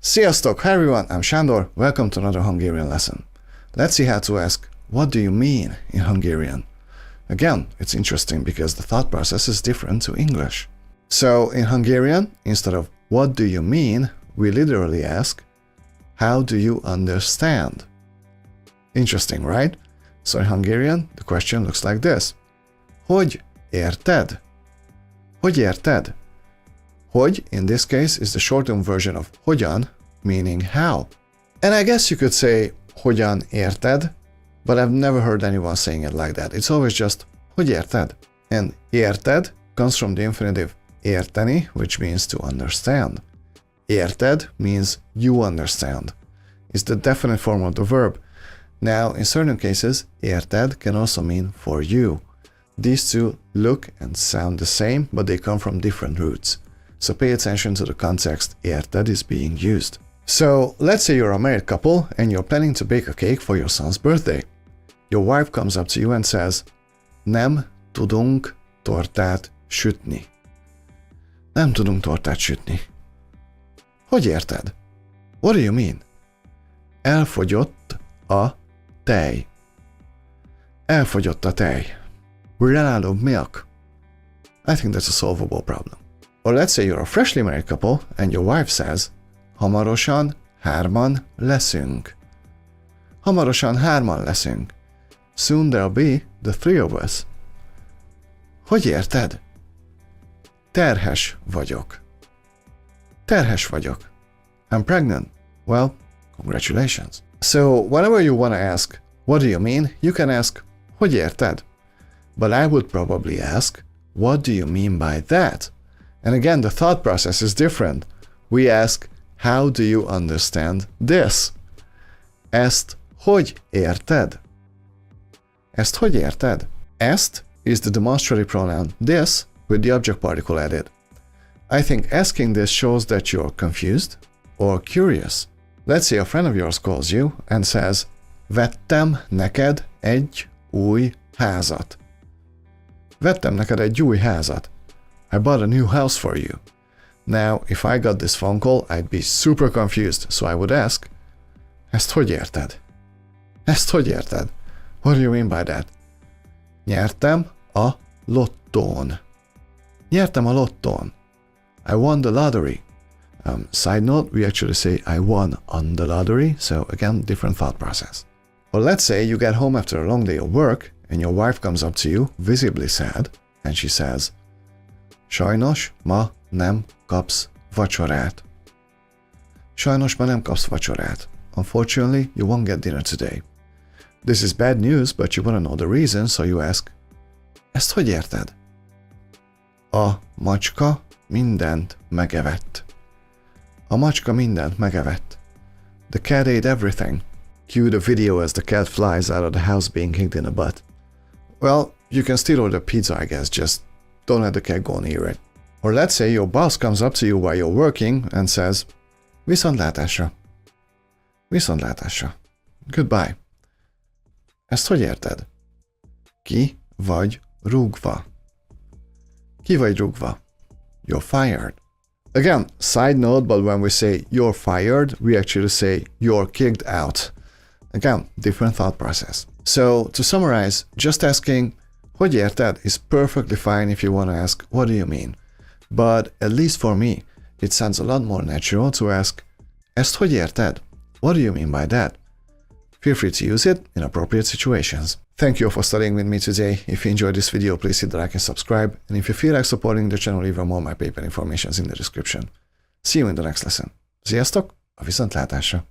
Sziasztok! Hi everyone, I'm Sándor. Welcome to another Hungarian lesson. Let's see how to ask, what do you mean in Hungarian? Again, it's interesting because the thought process is different to English. So in Hungarian, instead of what do you mean, we literally ask, how do you understand? Interesting, right? So in Hungarian, the question looks like this. Hogy érted? Hogy érted? Hogy, in this case, is the shortened version of hogyan, meaning how. And I guess you could say hogyan érted, but I've never heard anyone saying it like that. It's always just hogy érted. And érted comes from the infinitive érteni, which means to understand. Érted means you understand. It's the definite form of the verb. Now, in certain cases, érted can also mean for you. These two look and sound the same, but they come from different roots. So pay attention to the context érted is being used. So let's say you're a married couple and you're planning to bake a cake for your son's birthday. Your wife comes up to you and says, nem tudunk tortát sütni. Nem tudunk tortát sütni. Hogy érted? What do you mean? Elfogyott a tej. Elfogyott a tej. We're out of milk. I think that's a solvable problem. Or let's say you're a freshly married couple and your wife says, hamarosan hárman leszünk. Hamarosan hárman leszünk. Soon there'll be the three of us. Hogy érted? Terhes vagyok. Terhes vagyok. I'm pregnant. Well, congratulations. So whenever you want to ask, what do you mean? You can ask, hogy érted? But I would probably ask, what do you mean by that? And again, the thought process is different. We ask, how do you understand this? Ezt hogy érted? Ezt hogy érted? Ezt is the demonstrative pronoun this with the object particle added. I think asking this shows that you're confused or curious. Let's say a friend of yours calls you and says, vettem neked egy új házat. Vettem neked egy új házat. I bought a new house for you. Now, if I got this phone call, I'd be super confused, so I would ask, ezt hogy érted? Ezt hogy érted? What do you mean by that? Nyertem a lottón. Nyertem a lottón. I won the lottery. Side note, we actually say I won on the lottery, so again, different thought process. Or let's say you get home after a long day of work, and your wife comes up to you, visibly sad, and she says, sajnos ma nem kapsz vacsorát. Sajnos ma nem kapsz vacsorát. Unfortunately, you won't get dinner today. This is bad news, but you want to know the reason, so you ask, ezt hogy érted? A macska mindent megevett. A macska mindent megevett. The cat ate everything. Cue the video as the cat flies out of the house being kicked in the butt. Well, you can still order pizza, I guess, just don't let the cat go near it. Or let's say your boss comes up to you while you're working and says, viszontlátásra. Viszontlátásra. Goodbye. Ezt hogy érted? Ki vagy rúgva. Ki vagy rúgva. You're fired. Again, side note, but when we say you're fired, we actually say you're kicked out. Again, different thought process. So, to summarize, just asking, hogy érted is perfectly fine if you want to ask, what do you mean? But, at least for me, it sounds a lot more natural to ask, ezt hogy érted? What do you mean by that? Feel free to use it in appropriate situations. Thank you for studying with me today. If you enjoyed this video, please hit the like and subscribe. And if you feel like supporting the channel even more, my PayPal information is in the description. See you in the next lesson. Sziasztok! A viszontlátásra!